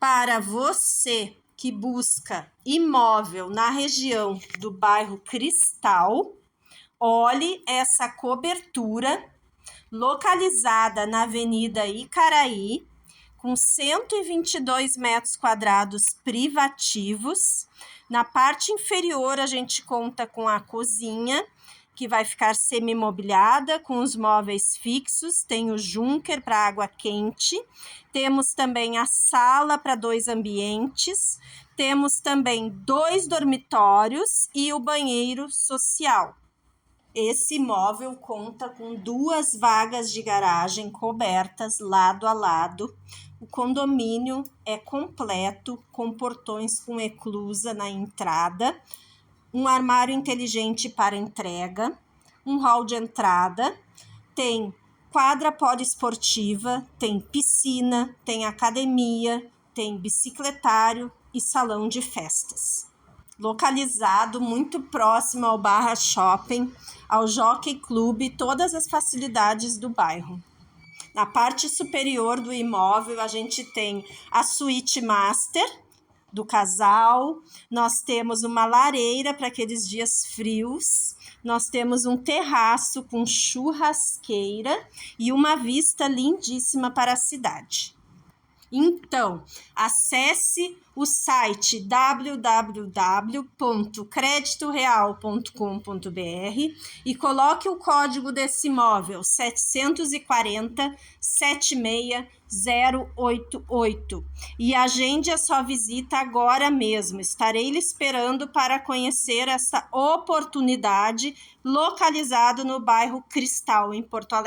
Para você que busca imóvel na região do bairro Cristal, olhe essa cobertura localizada na Avenida Icaraí, com 122 metros quadrados privativos. Na parte inferior, a gente conta com a cozinha, que vai ficar semi-mobiliada, com os móveis fixos, tem o junker para água quente, temos também a sala para 2 ambientes, temos também 2 dormitórios e o banheiro social. Esse imóvel conta com 2 vagas de garagem cobertas lado a lado. O condomínio é completo, com portões com eclusa na entrada, um armário inteligente para entrega, um hall de entrada, tem quadra poliesportiva, tem piscina, tem academia, tem bicicletário e salão de festas. Localizado muito próximo ao Barra Shopping, ao Jockey Club, todas as facilidades do bairro. Na parte superior do imóvel, a gente tem a suíte master do casal, nós temos uma lareira para aqueles dias frios, nós temos um terraço com churrasqueira e uma vista lindíssima para a cidade. Então, acesse o site www.creditoreal.com.br e coloque o código desse imóvel 74088 e agende a sua visita agora mesmo. Estarei lhe esperando para conhecer essa oportunidade localizado no bairro Cristal, em Porto Alegre.